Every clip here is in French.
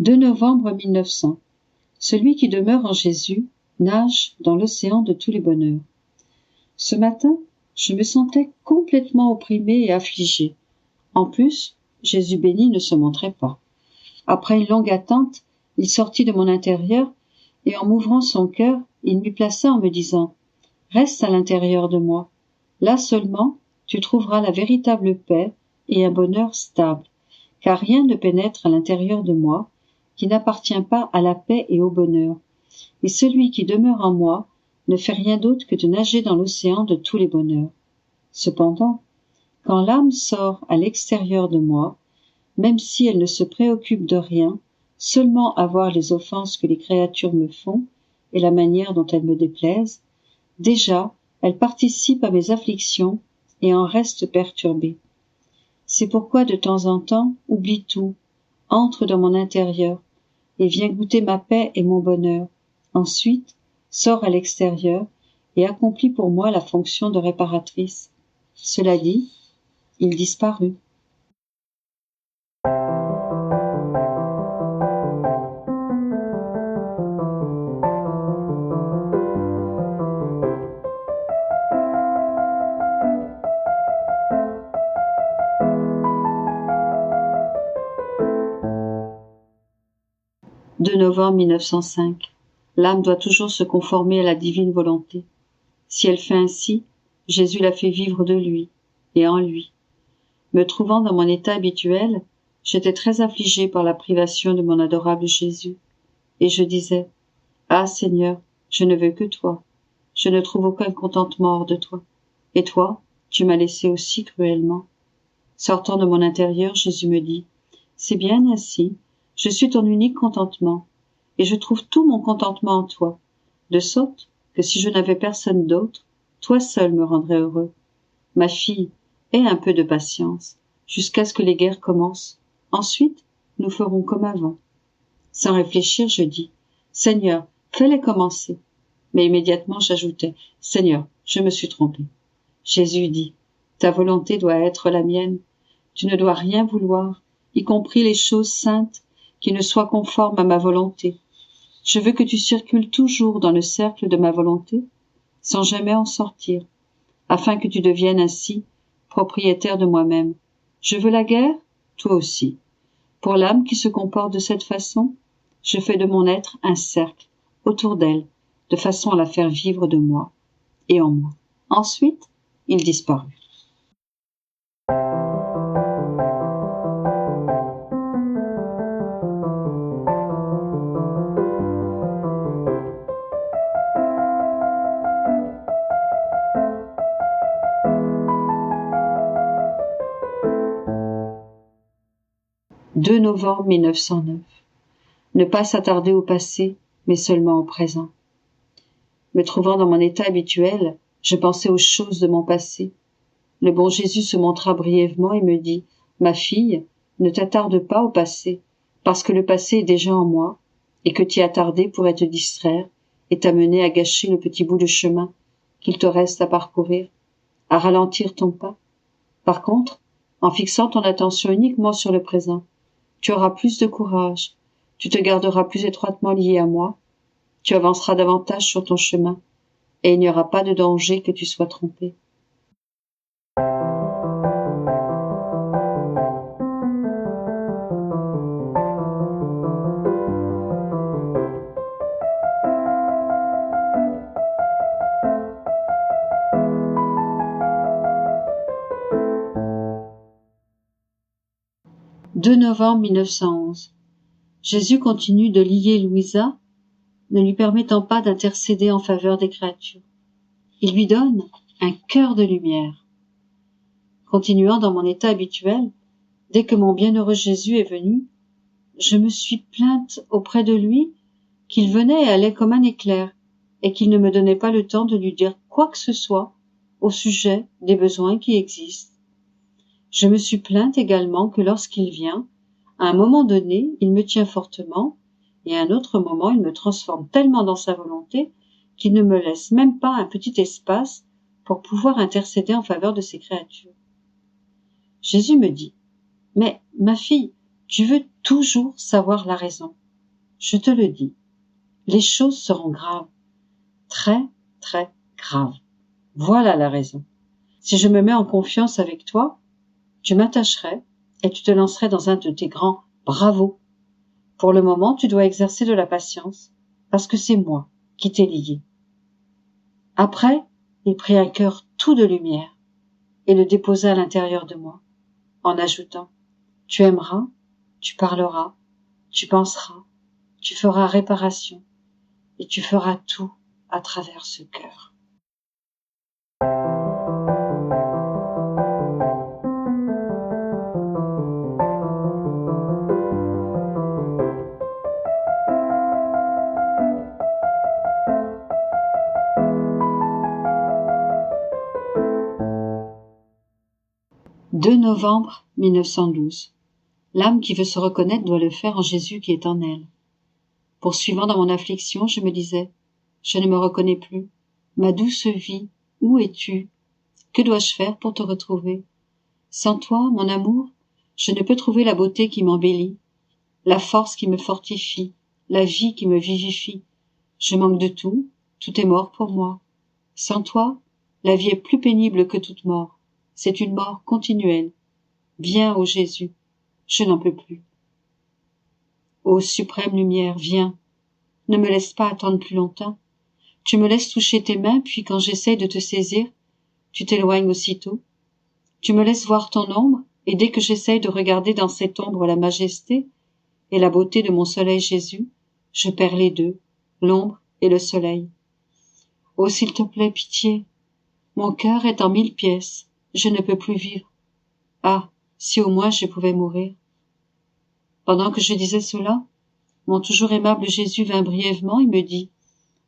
2 novembre 1900. Celui qui demeure en Jésus nage dans l'océan de tous les bonheurs. Ce matin, je me sentais complètement opprimée et affligée. En plus, Jésus béni ne se montrait pas. Après une longue attente, il sortit de mon intérieur et en m'ouvrant son cœur, il m'y plaça en me disant « Reste à l'intérieur de moi. Là seulement, tu trouveras la véritable paix et un bonheur stable, car rien ne pénètre à l'intérieur de moi qui n'appartient pas à la paix et au bonheur. Et celui qui demeure en moi ne fait rien d'autre que de nager dans l'océan de tous les bonheurs. Cependant, quand l'âme sort à l'extérieur de moi, même si elle ne se préoccupe de rien, seulement à voir les offenses que les créatures me font et la manière dont elles me déplaisent, déjà elle participe à mes afflictions et en reste perturbée. C'est pourquoi de temps en temps, oublie tout, entre dans mon intérieur et viens goûter ma paix et mon bonheur. Ensuite, sors à l'extérieur et accomplis pour moi la fonction de réparatrice. Cela dit, il disparut. « 2 novembre 1905. L'âme doit toujours se conformer à la divine volonté. Si elle fait ainsi, Jésus la fait vivre de lui et en lui. Me trouvant dans mon état habituel, j'étais très affligée par la privation de mon adorable Jésus, et je disais « Ah Seigneur, je ne veux que toi. Je ne trouve aucun contentement hors de toi. Et toi, tu m'as laissé aussi cruellement. » Sortant de mon intérieur, Jésus me dit « C'est bien ainsi. Je suis ton unique contentement, et je trouve tout mon contentement en toi, de sorte que si je n'avais personne d'autre, toi seul me rendrais heureux. Ma fille, aie un peu de patience, jusqu'à ce que les guerres commencent. Ensuite, nous ferons comme avant. » Sans réfléchir, je dis « Seigneur, fais-les commencer. » Mais immédiatement j'ajoutais « Seigneur, je me suis trompée. » Jésus dit « Ta volonté doit être la mienne. Tu ne dois rien vouloir, y compris les choses saintes, qui ne soient conformes à ma volonté. Je veux que tu circules toujours dans le cercle de ma volonté, sans jamais en sortir, afin que tu deviennes ainsi propriétaire de moi-même. Je veux la guerre, toi aussi. Pour l'âme qui se comporte de cette façon, je fais de mon être un cercle autour d'elle, de façon à la faire vivre de moi et en moi. Ensuite, il disparut. « 2 novembre 1909. Ne pas s'attarder au passé, mais seulement au présent. Me trouvant dans mon état habituel, je pensais aux choses de mon passé. Le bon Jésus se montra brièvement et me dit « Ma fille, ne t'attarde pas au passé, parce que le passé est déjà en moi, et que t'y attarder pourrait te distraire et t'amener à gâcher le petit bout de chemin qu'il te reste à parcourir, à ralentir ton pas. Par contre, en fixant ton attention uniquement sur le présent, tu auras plus de courage, tu te garderas plus étroitement lié à moi, tu avanceras davantage sur ton chemin, et il n'y aura pas de danger que tu sois trompé. » « 2 novembre 1911. Jésus continue de lier Louisa, ne lui permettant pas d'intercéder en faveur des créatures. Il lui donne un cœur de lumière. Continuant dans mon état habituel, dès que mon bienheureux Jésus est venu, je me suis plainte auprès de lui qu'il venait et allait comme un éclair, et qu'il ne me donnait pas le temps de lui dire quoi que ce soit au sujet des besoins qui existent. Je me suis plainte également que lorsqu'il vient, à un moment donné, il me tient fortement, et à un autre moment, il me transforme tellement dans sa volonté qu'il ne me laisse même pas un petit espace pour pouvoir intercéder en faveur de ses créatures. Jésus me dit « Mais, ma fille, Tu veux toujours savoir la raison. Je te le dis, les choses seront graves, très, très graves. Voilà la raison. Si je me mets en confiance avec toi, tu m'attacherais et tu te lancerais dans un de tes grands bravos. Pour le moment, tu dois exercer de la patience, parce que c'est moi qui t'ai lié. Après, il prit un cœur tout de lumière et le déposa à l'intérieur de moi, en ajoutant: tu aimeras, tu parleras, tu penseras, tu feras réparation, et tu feras tout à travers ce cœur. « 2 novembre 1912. L'âme qui veut se reconnaître doit le faire en Jésus qui est en elle. Poursuivant dans mon affliction, je me disais: je ne me reconnais plus. Ma douce vie, où es-tu? Que dois-je faire pour te retrouver? Sans toi, mon amour, je ne peux trouver la beauté qui m'embellit, la force qui me fortifie, la vie qui me vivifie. Je manque de tout, tout est mort pour moi. Sans toi, la vie est plus pénible que toute mort. C'est une mort continuelle. Viens, ô Jésus, je n'en peux plus. Ô suprême lumière, viens. Ne me laisse pas attendre plus longtemps. Tu me laisses toucher tes mains, puis quand j'essaye de te saisir, tu t'éloignes aussitôt. Tu me laisses voir ton ombre, et dès que j'essaye de regarder dans cette ombre la majesté et la beauté de mon soleil Jésus, je perds les deux, l'ombre et le soleil. Oh, s'il te plaît, pitié. Mon cœur est en 1000 pièces. Je ne peux plus vivre. Ah, si au moins je pouvais mourir. Pendant que je disais cela, mon toujours aimable Jésus vint brièvement et me dit: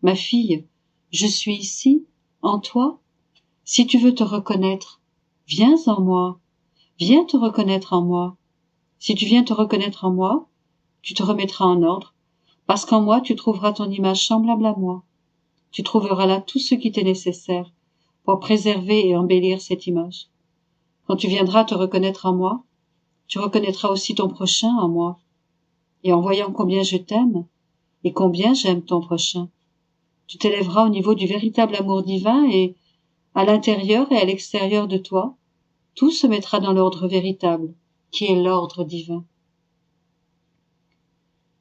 ma fille, je suis ici, en toi. Si tu veux te reconnaître, viens en moi. Viens te reconnaître en moi. Si tu viens te reconnaître en moi, tu te remettras en ordre, parce qu'en moi tu trouveras ton image semblable à moi. Tu trouveras là tout ce qui t'est nécessaire pour préserver et embellir cette image. Quand tu viendras te reconnaître en moi, tu reconnaîtras aussi ton prochain en moi. Et en voyant combien je t'aime, et combien j'aime ton prochain, tu t'élèveras au niveau du véritable amour divin et, à l'intérieur et à l'extérieur de toi, tout se mettra dans l'ordre véritable, qui est l'ordre divin.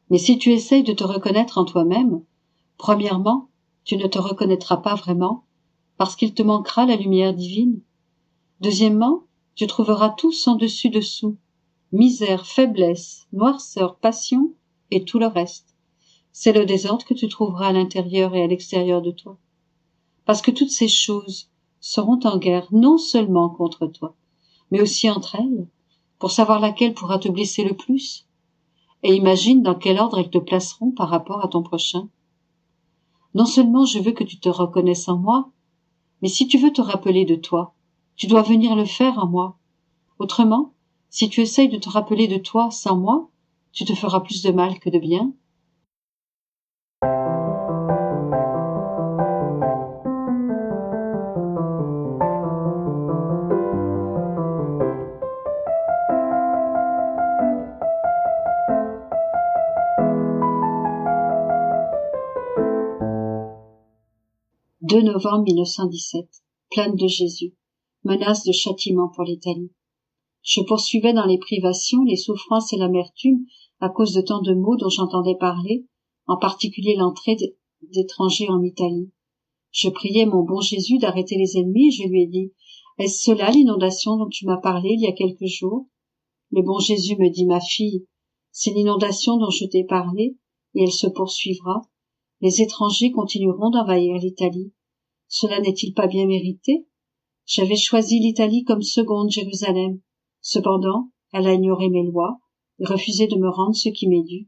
Mais si tu essayes de te reconnaître en toi-même, premièrement, tu ne te reconnaîtras pas vraiment, parce qu'il te manquera la lumière divine. Deuxièmement, tu trouveras tout sans dessus-dessous, misère, faiblesse, noirceur, passion et tout le reste. C'est le désordre que tu trouveras à l'intérieur et à l'extérieur de toi. Parce que toutes ces choses seront en guerre non seulement contre toi, mais aussi entre elles, pour savoir laquelle pourra te blesser le plus. Et imagine dans quel ordre elles te placeront par rapport à ton prochain. Non seulement je veux que tu te reconnaisses en moi, mais si tu veux te rappeler de toi, tu dois venir le faire en moi. Autrement, si tu essayes de te rappeler de toi sans moi, tu te feras plus de mal que de bien. « 2 novembre 1917. Plainte de Jésus. Menace de châtiment pour l'Italie. Je poursuivais dans les privations, les souffrances et l'amertume à cause de tant de maux dont j'entendais parler, en particulier l'entrée d'étrangers en Italie. Je priais mon bon Jésus d'arrêter les ennemis et je lui ai dit: est-ce cela l'inondation dont tu m'as parlé il y a quelques jours? Le bon Jésus me dit: ma fille, c'est l'inondation dont je t'ai parlé et elle se poursuivra. Les étrangers continueront d'envahir l'Italie. Cela n'est-il pas bien mérité? J'avais choisi l'Italie comme seconde Jérusalem. Cependant, elle a ignoré mes lois et refusé de me rendre ce qui m'est dû.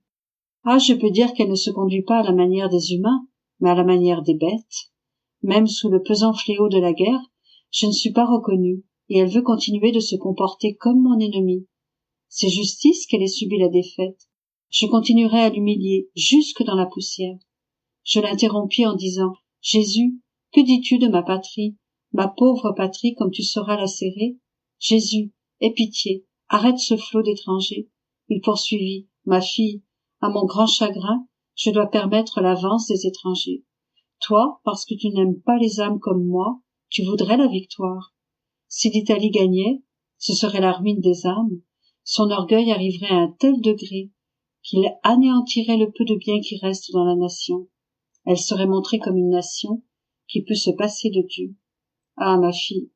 Ah, je peux dire qu'elle ne se conduit pas à la manière des humains, mais à la manière des bêtes. Même sous le pesant fléau de la guerre, je ne suis pas reconnue, et elle veut continuer de se comporter comme mon ennemi. C'est justice qu'elle ait subi la défaite. Je continuerai à l'humilier jusque dans la poussière. Je l'interrompis en disant: Jésus, que dis-tu de ma patrie, ma pauvre patrie comme tu sauras la serrer? Jésus, aie pitié, arrête ce flot d'étrangers. Il poursuivit. Ma fille, à mon grand chagrin, je dois permettre l'avance des étrangers. Toi, parce que tu n'aimes pas les âmes comme moi, tu voudrais la victoire. Si l'Italie gagnait, ce serait la ruine des âmes. Son orgueil arriverait à un tel degré qu'il anéantirait le peu de bien qui reste dans la nation. Elle serait montrée comme une nation qui peut se passer de Dieu. Ah, ma fille,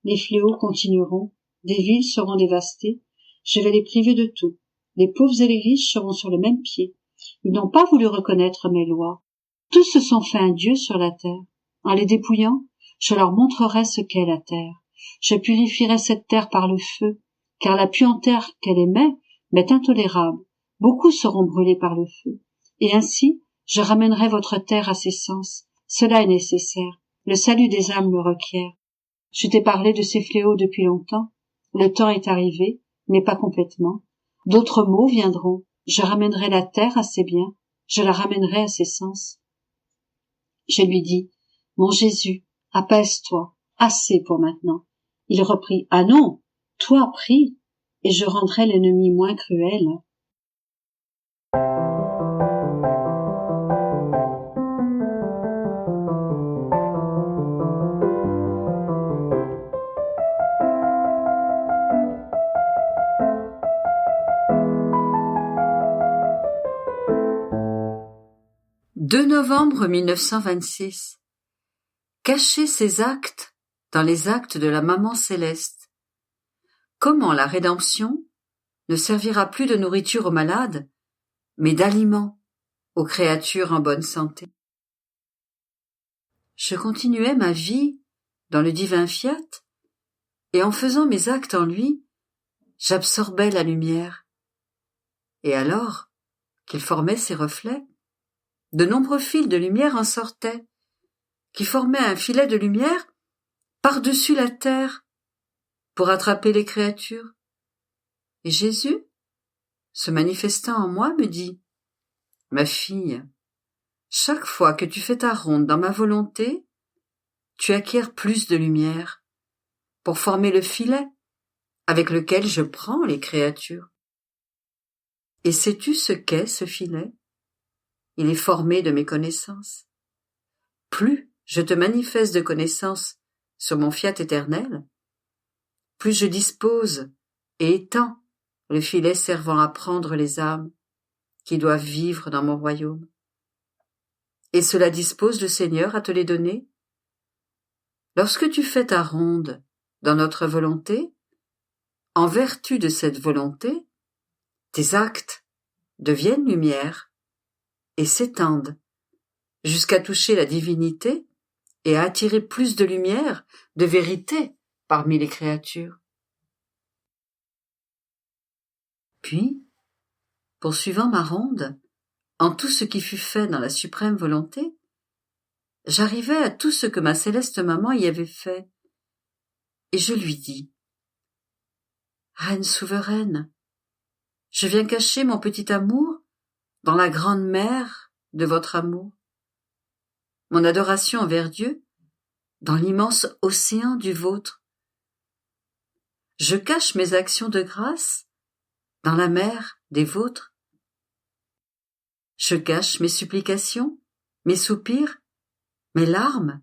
les fléaux continueront, des villes seront dévastées, je vais les priver de tout. Les pauvres et les riches seront sur le même pied. Ils n'ont pas voulu reconnaître mes lois. Tous se sont fait un Dieu sur la terre. En les dépouillant, je leur montrerai ce qu'est la terre. Je purifierai cette terre par le feu, car la puanteur qu'elle émet m'est intolérable. Beaucoup seront brûlés par le feu. Et ainsi, je ramènerai votre terre à ses sens. Cela est nécessaire. Le salut des âmes le requiert. Je t'ai parlé de ces fléaux depuis longtemps. Le temps est arrivé, mais pas complètement. D'autres maux viendront. Je ramènerai la terre à ses biens. Je la ramènerai à ses sens. Je lui dis, mon Jésus, apaise-toi. Assez pour maintenant. Il reprit, ah non, toi prie, et je rendrai l'ennemi moins cruel. « 2 novembre 1926. Cacher ses actes dans les actes de la Maman Céleste. Comment la rédemption ne servira plus de nourriture aux malades, mais d'aliment aux créatures en bonne santé. Je continuais ma vie dans le divin fiat, et en faisant mes actes en lui, j'absorbais la lumière. Et alors qu'il formait ses reflets, de nombreux fils de lumière en sortaient, qui formaient un filet de lumière par-dessus la terre pour attraper les créatures. Et Jésus, se manifestant en moi, me dit, « Ma fille, chaque fois que tu fais ta ronde dans ma volonté, tu acquiers plus de lumière pour former le filet avec lequel je prends les créatures. Et sais-tu ce qu'est ce filet ? Il est formé de mes connaissances. Plus je te manifeste de connaissances sur mon fiat éternel, plus je dispose et étends le filet servant à prendre les âmes qui doivent vivre dans mon royaume. Et cela dispose le Seigneur à te les donner. Lorsque tu fais ta ronde dans notre volonté, en vertu de cette volonté, tes actes deviennent lumière et s'étendent jusqu'à toucher la divinité et à attirer plus de lumière, de vérité parmi les créatures. Puis, poursuivant ma ronde, en tout ce qui fut fait dans la suprême volonté, j'arrivai à tout ce que ma céleste maman y avait fait, et je lui dis, « Reine souveraine, je viens cacher mon petit amour dans la grande mer de votre amour, mon adoration envers Dieu dans l'immense océan du vôtre. Je cache mes actions de grâce dans la mer des vôtres. Je cache mes supplications, mes soupirs, mes larmes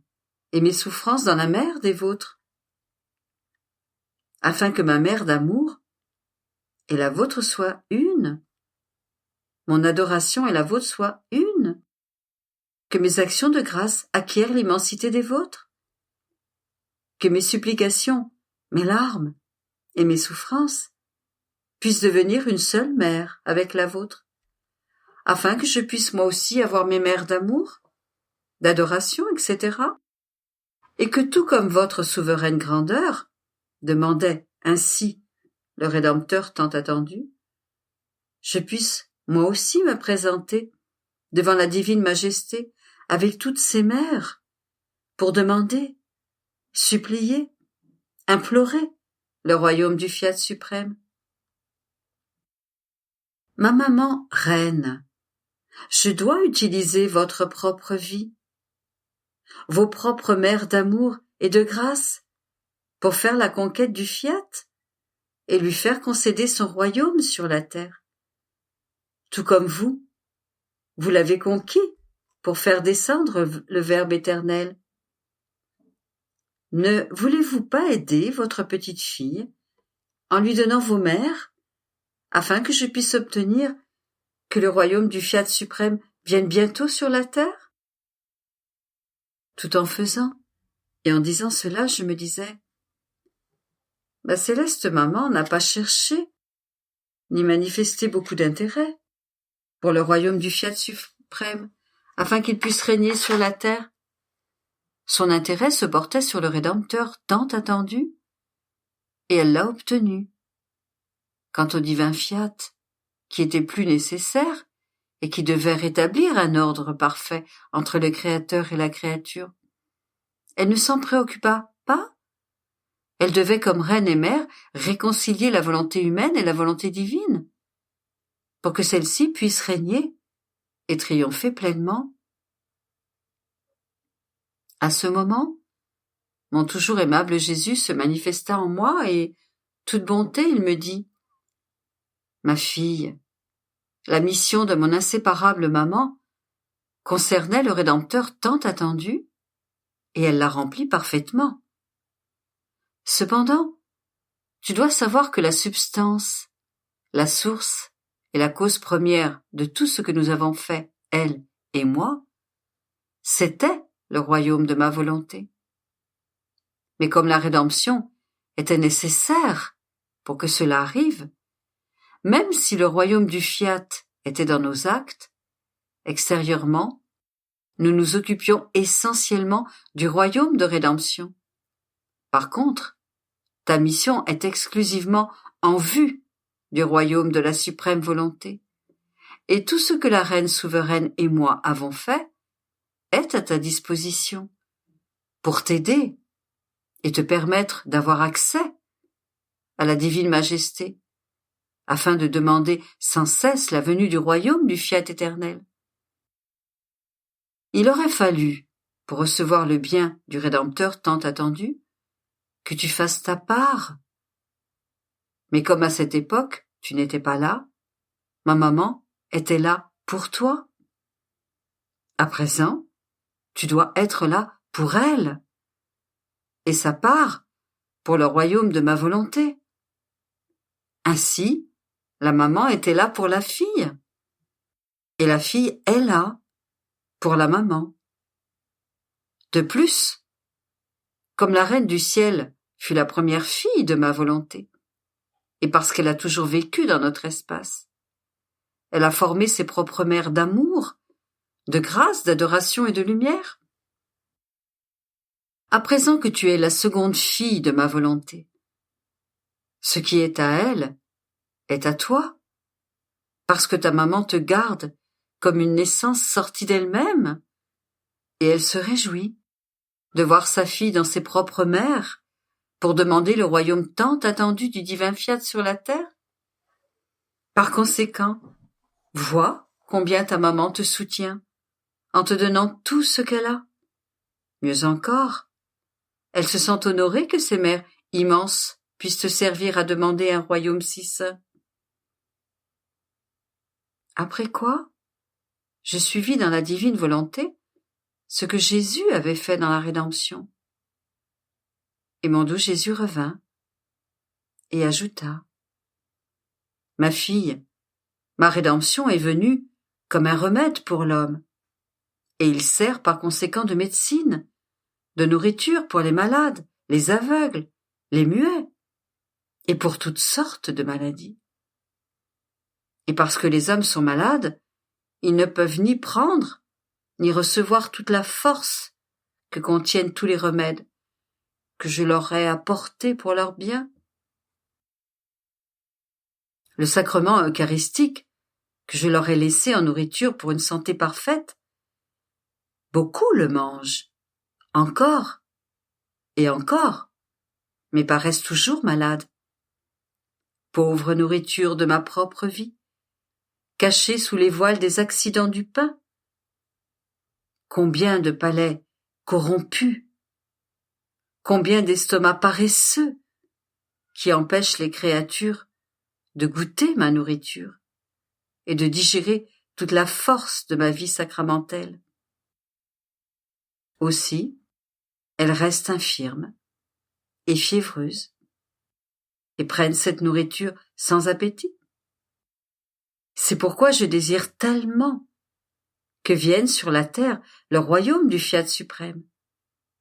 et mes souffrances dans la mer des vôtres, afin que ma mer d'amour et la vôtre soit une, mon adoration et la vôtre soient une, que mes actions de grâce acquièrent l'immensité des vôtres, que mes supplications, mes larmes et mes souffrances puissent devenir une seule mer avec la vôtre, afin que je puisse moi aussi avoir mes mers d'amour, d'adoration, etc., et que tout comme votre souveraine grandeur demandait ainsi le Rédempteur tant attendu, je puisse moi aussi me présenter devant la divine majesté avec toutes ces mères pour demander, supplier, implorer le royaume du fiat suprême. Ma maman reine, je dois utiliser votre propre vie, vos propres mères d'amour et de grâce pour faire la conquête du fiat et lui faire concéder son royaume sur la terre. tout comme vous l'avez conquis pour faire descendre le Verbe éternel. Ne voulez-vous pas aider votre petite fille en lui donnant vos mères, afin que je puisse obtenir que le royaume du Fiat suprême vienne bientôt sur la terre? Tout en faisant et en disant cela, je me disais, ma céleste maman n'a pas cherché ni manifesté beaucoup d'intérêt pour le royaume du Fiat suprême, afin qu'il puisse régner sur la terre. Son intérêt se portait sur le Rédempteur tant attendu, et elle l'a obtenu. Quant au divin Fiat, qui était plus nécessaire, et qui devait rétablir un ordre parfait entre le Créateur et la créature, elle ne s'en préoccupa pas. Elle devait, comme reine et mère, réconcilier la volonté humaine et la volonté divine, pour que celle-ci puisse régner et triompher pleinement. À ce moment, mon toujours aimable Jésus se manifesta en moi et, toute bonté, il me dit, « Ma fille, la mission de mon inséparable maman concernait le Rédempteur tant attendu, et elle l'a rempli parfaitement. Cependant, tu dois savoir que la substance, la source et la cause première de tout ce que nous avons fait, elle et moi, c'était le royaume de ma volonté. Mais comme la rédemption était nécessaire pour que cela arrive, même si le royaume du Fiat était dans nos actes, extérieurement, nous nous occupions essentiellement du royaume de rédemption. Par contre, ta mission est exclusivement en vue du royaume de la suprême volonté, et tout ce que la reine souveraine et moi avons fait est à ta disposition pour t'aider et te permettre d'avoir accès à la divine majesté, afin de demander sans cesse la venue du royaume du Fiat éternel. Il aurait fallu, pour recevoir le bien du Rédempteur tant attendu, que tu fasses ta part. Mais comme à cette époque, tu n'étais pas là, ma maman était là pour toi. À présent, tu dois être là pour elle, et sa part pour le royaume de ma volonté. Ainsi, la maman était là pour la fille, et la fille est là pour la maman. De plus, comme la reine du ciel fut la première fille de ma volonté, et parce qu'elle a toujours vécu dans notre espace, elle a formé ses propres mères d'amour, de grâce, d'adoration et de lumière. À présent que tu es la seconde fille de ma volonté, ce qui est à elle est à toi, parce que ta maman te garde comme une naissance sortie d'elle-même, et elle se réjouit de voir sa fille dans ses propres mères pour demander le royaume tant attendu du divin Fiat sur la terre. Par conséquent, vois combien ta maman te soutient en te donnant tout ce qu'elle a. Mieux encore, elle se sent honorée que ses mères immenses puissent te servir à demander un royaume si saint. Après quoi, je suivis dans la divine volonté ce que Jésus avait fait dans la rédemption. Et mon doux Jésus revint et ajouta, « Ma fille, ma rédemption est venue comme un remède pour l'homme, et il sert par conséquent de médecine, de nourriture pour les malades, les aveugles, les muets, et pour toutes sortes de maladies. Et parce que les hommes sont malades, ils ne peuvent ni prendre, ni recevoir toute la force que contiennent tous les remèdes que je leur ai apportés pour leur bien. Le sacrement eucharistique que je leur ai laissé en nourriture pour une santé parfaite, beaucoup le mangent, encore et encore, mais paraissent toujours malades. Pauvre nourriture de ma propre vie, cachée sous les voiles des accidents du pain. Combien de palais corrompus, combien d'estomacs paresseux qui empêchent les créatures de goûter ma nourriture. et de digérer toute la force de ma vie sacramentelle. Aussi, elles restent infirmes et fiévreuses et prennent cette nourriture sans appétit. C'est pourquoi je désire tellement que vienne sur la terre le royaume du Fiat suprême,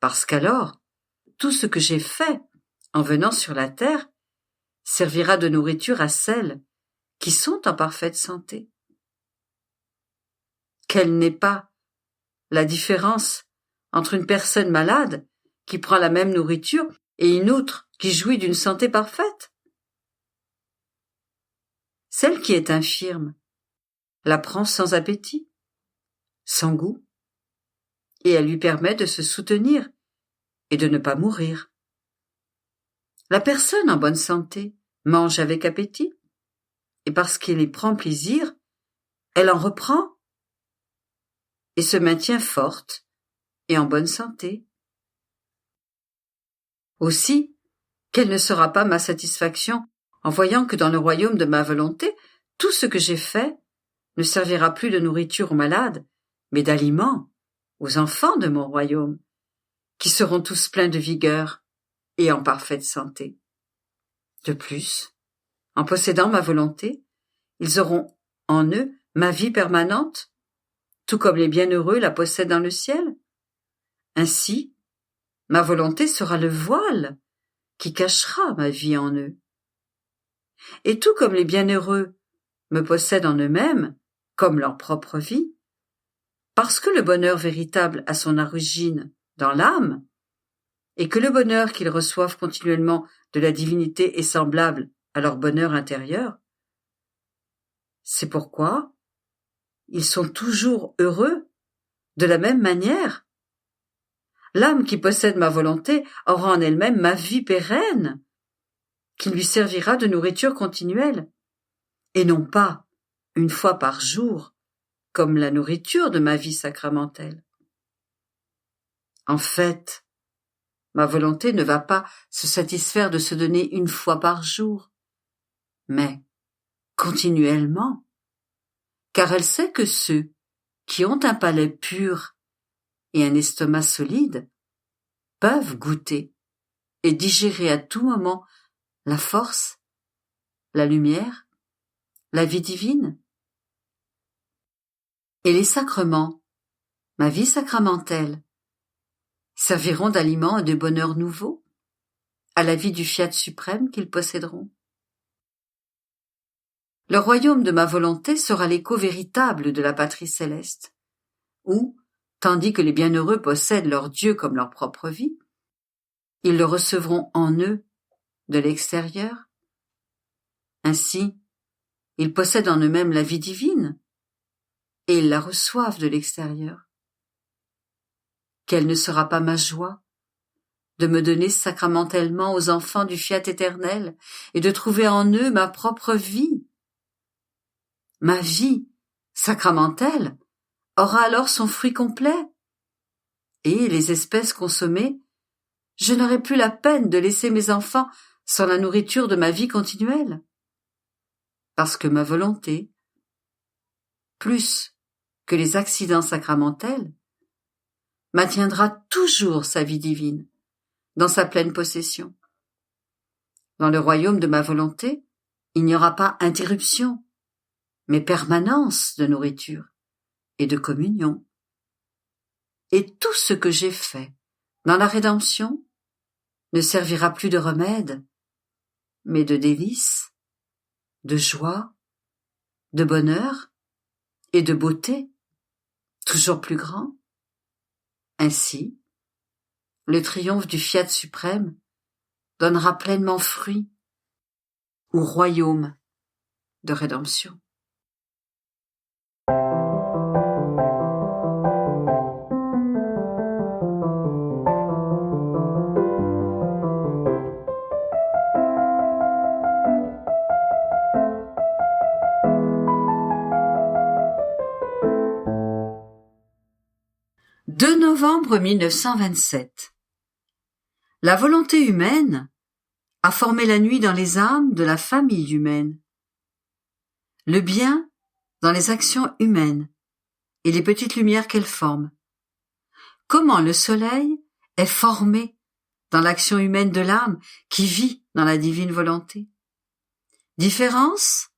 parce qu'alors, tout ce que j'ai fait en venant sur la terre servira de nourriture à celles qui sont en parfaite santé. Quelle n'est pas la différence entre une personne malade qui prend la même nourriture et une autre qui jouit d'une santé parfaite? Celle qui est infirme la prend sans appétit, sans goût, et elle lui permet de se soutenir et de ne pas mourir. La personne en bonne santé mange avec appétit, et parce qu'elle y prend plaisir, elle en reprend et se maintient forte et en bonne santé. Aussi, quelle ne sera pas ma satisfaction en voyant que dans le royaume de ma volonté, tout ce que j'ai fait ne servira plus de nourriture aux malades, mais d'aliments aux enfants de mon royaume, qui seront tous pleins de vigueur et en parfaite santé. De plus, en possédant ma volonté, ils auront en eux ma vie permanente, tout comme les bienheureux la possèdent dans le ciel. Ainsi, ma volonté sera le voile qui cachera ma vie en eux. Et tout comme les bienheureux me possèdent en eux-mêmes, comme leur propre vie, parce que le bonheur véritable a son origine dans l'âme, et que le bonheur qu'ils reçoivent continuellement de la divinité est semblable à leur bonheur intérieur, c'est pourquoi ils sont toujours heureux de la même manière. L'âme qui possède ma volonté aura en elle-même ma vie pérenne, qui lui servira de nourriture continuelle, et non pas une fois par jour, comme la nourriture de ma vie sacramentelle. En fait, ma volonté ne va pas se satisfaire de se donner une fois par jour, mais continuellement, car elle sait que ceux qui ont un palais pur et un estomac solide peuvent goûter et digérer à tout moment la force, la lumière, la vie divine. Et les sacrements, ma vie sacramentelle, serviront d'aliments et de bonheur nouveau à la vie du Fiat suprême qu'ils posséderont. Le royaume de ma volonté sera l'écho véritable de la patrie céleste, où, tandis que les bienheureux possèdent leur Dieu comme leur propre vie, ils le recevront en eux de l'extérieur. Ainsi, ils possèdent en eux-mêmes la vie divine, et ils la reçoivent de l'extérieur. Quelle ne sera pas ma joie de me donner sacramentellement aux enfants du Fiat éternel et de trouver en eux ma propre vie. Ma vie sacramentelle aura alors son fruit complet, et les espèces consommées, je n'aurai plus la peine de laisser mes enfants sans la nourriture de ma vie continuelle, parce que ma volonté, plus que les accidents sacramentels, maintiendra toujours sa vie divine dans sa pleine possession. Dans le royaume de ma volonté, il n'y aura pas interruption, mais permanence de nourriture et de communion. Et tout ce que j'ai fait dans la rédemption ne servira plus de remède, mais de délice, de joie, de bonheur et de beauté, toujours plus grand. Ainsi, le triomphe du Fiat suprême donnera pleinement fruit au royaume de rédemption. « 2 novembre 1927. La volonté humaine a formé la nuit dans les âmes de la famille humaine. Le bien dans les actions humaines et les petites lumières qu'elles forment. Comment le soleil est formé dans l'action humaine de l'âme qui vit dans la divine volonté. Différence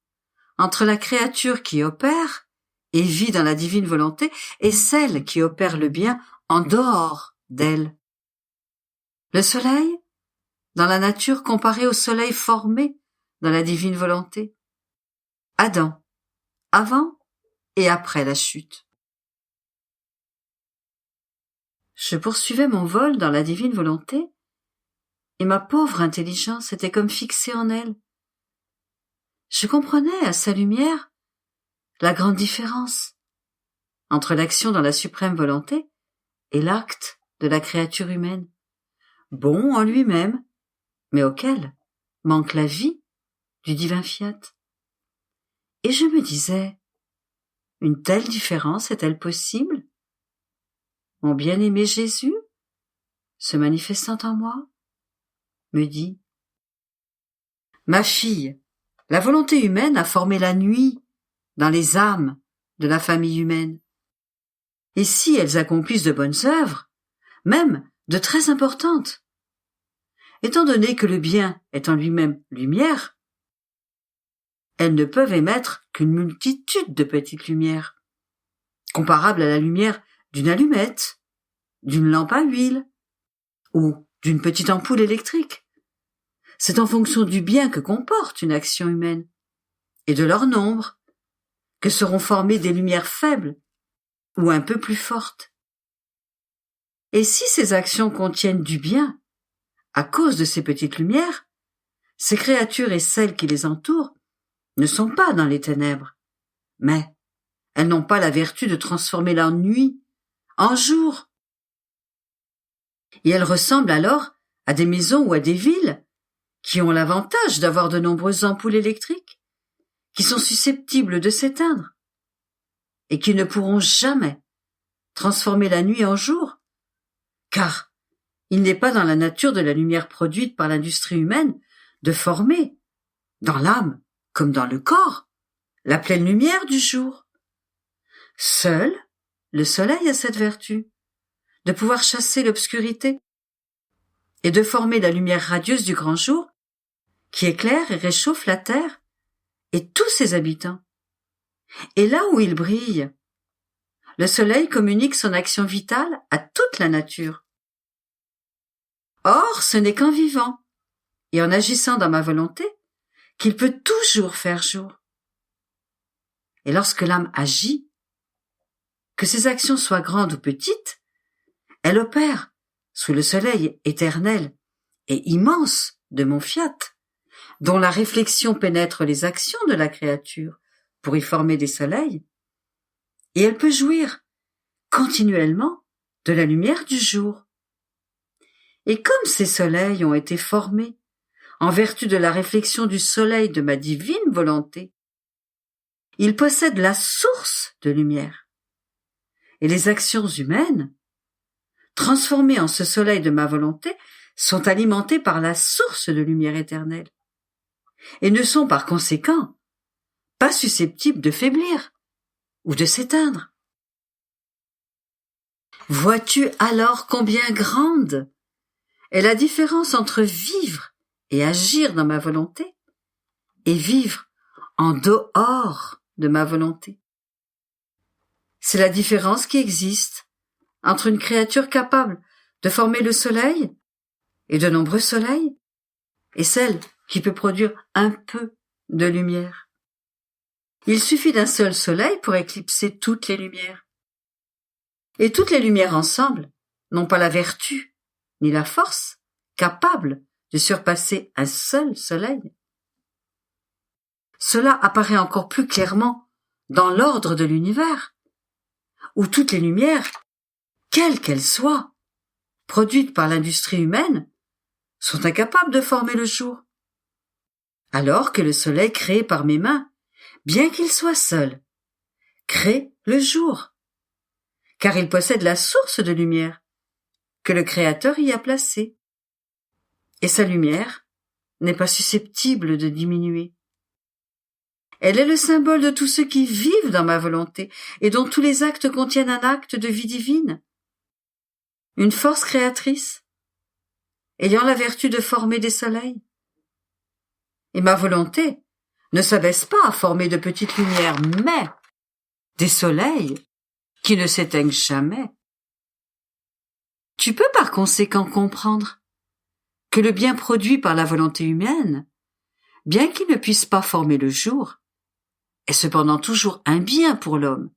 entre la créature qui opère et vit dans la divine volonté et celle qui opère le bien en dehors d'elle. Le soleil, dans la nature comparé au soleil formé dans la divine volonté. Adam, avant et après la chute. Je poursuivais mon vol dans la divine volonté, et ma pauvre intelligence était comme fixée en elle. Je comprenais à sa lumière la grande différence entre l'action dans la suprême volonté et l'acte de la créature humaine, bon en lui-même, mais auquel manque la vie du divin fiat. Et je me disais, une telle différence est-elle possible? Mon bien-aimé Jésus, se manifestant en moi, me dit, ma fille, la volonté humaine a formé la nuit dans les âmes de la famille humaine. Et si elles accomplissent de bonnes œuvres, même de très importantes, étant donné que le bien est en lui-même lumière, elles ne peuvent émettre qu'une multitude de petites lumières, comparables à la lumière d'une allumette, d'une lampe à huile ou d'une petite ampoule électrique. C'est en fonction du bien que comporte une action humaine et de leur nombre que seront formées des lumières faibles ou un peu plus fortes. Et si ces actions contiennent du bien, à cause de ces petites lumières, ces créatures et celles qui les entourent ne sont pas dans les ténèbres, mais elles n'ont pas la vertu de transformer leur nuit en jour. Et elles ressemblent alors à des maisons ou à des villes qui ont l'avantage d'avoir de nombreuses ampoules électriques, qui sont susceptibles de s'éteindre, et qui ne pourront jamais transformer la nuit en jour, car il n'est pas dans la nature de la lumière produite par l'industrie humaine de former, dans l'âme comme dans le corps, la pleine lumière du jour. Seul le soleil a cette vertu, de pouvoir chasser l'obscurité et de former la lumière radieuse du grand jour qui éclaire et réchauffe la terre et tous ses habitants. Et là où il brille, le soleil communique son action vitale à toute la nature. Or, ce n'est qu'en vivant et en agissant dans ma volonté qu'il peut toujours faire jour. Et lorsque l'âme agit, que ses actions soient grandes ou petites, elle opère sous le soleil éternel et immense de mon fiat, dont la réflexion pénètre les actions de la créature pour y former des soleils, et elle peut jouir continuellement de la lumière du jour. Et comme ces soleils ont été formés en vertu de la réflexion du soleil de ma divine volonté, ils possèdent la source de lumière. Et les actions humaines, transformées en ce soleil de ma volonté, sont alimentées par la source de lumière éternelle, et ne sont par conséquent pas susceptibles de faiblir ou de s'éteindre. Vois-tu alors combien grande est la différence entre vivre et agir dans ma volonté et vivre en dehors de ma volonté? C'est la différence qui existe entre une créature capable de former le soleil et de nombreux soleils et celle qui peut produire un peu de lumière. Il suffit d'un seul soleil pour éclipser toutes les lumières. Et toutes les lumières ensemble n'ont pas la vertu ni la force capable de surpasser un seul soleil. Cela apparaît encore plus clairement dans l'ordre de l'univers, où toutes les lumières, quelles qu'elles soient, produites par l'industrie humaine, sont incapables de former le jour. Alors que le soleil créé par mes mains, bien qu'il soit seul, crée le jour, car il possède la source de lumière que le Créateur y a placée. Et sa lumière n'est pas susceptible de diminuer. Elle est le symbole de tous ceux qui vivent dans ma volonté et dont tous les actes contiennent un acte de vie divine. Une force créatrice, ayant la vertu de former des soleils. Et ma volonté ne s'abaisse pas à former de petites lumières, mais des soleils qui ne s'éteignent jamais. Tu peux par conséquent comprendre que le bien produit par la volonté humaine, bien qu'il ne puisse pas former le jour, est cependant toujours un bien pour l'homme.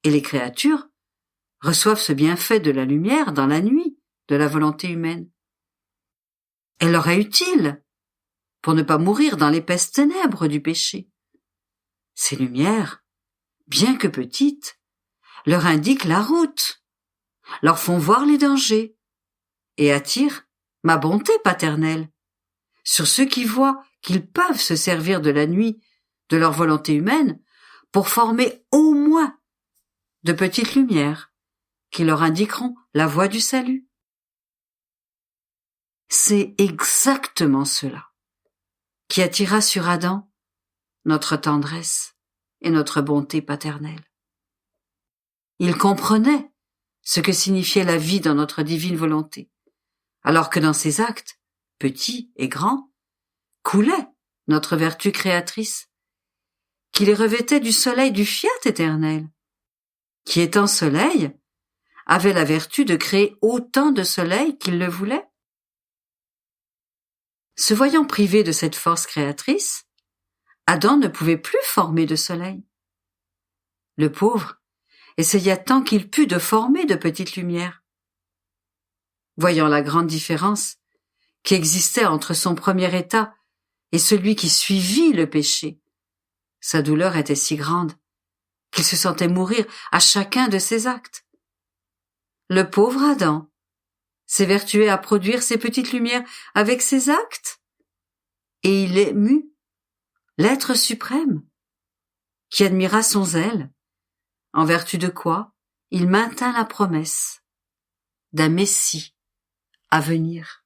Et les créatures reçoivent ce bienfait de la lumière dans la nuit de la volonté humaine. Elle leur est utile pour ne pas mourir dans l'épaisse ténèbres du péché. Ces lumières, bien que petites, leur indiquent la route, leur font voir les dangers et attirent ma bonté paternelle sur ceux qui voient qu'ils peuvent se servir de la nuit de leur volonté humaine pour former au moins de petites lumières qui leur indiqueront la voie du salut. C'est exactement cela qui attira sur Adam notre tendresse et notre bonté paternelle. Il comprenait ce que signifiait la vie dans notre divine volonté, alors que dans ses actes, petits et grands, coulait notre vertu créatrice, qui les revêtait du soleil du fiat éternel, qui étant soleil, avait la vertu de créer autant de soleil qu'il le voulait. Se voyant privé de cette force créatrice, Adam ne pouvait plus former de soleil. Le pauvre essaya tant qu'il put de former de petites lumières. Voyant la grande différence qui existait entre son premier état et celui qui suivit le péché, sa douleur était si grande qu'il se sentait mourir à chacun de ses actes. Le pauvre Adam s'évertuait à produire ces petites lumières avec ses actes, et il émut l'être suprême, qui admira son zèle, en vertu de quoi il maintint la promesse d'un Messie à venir.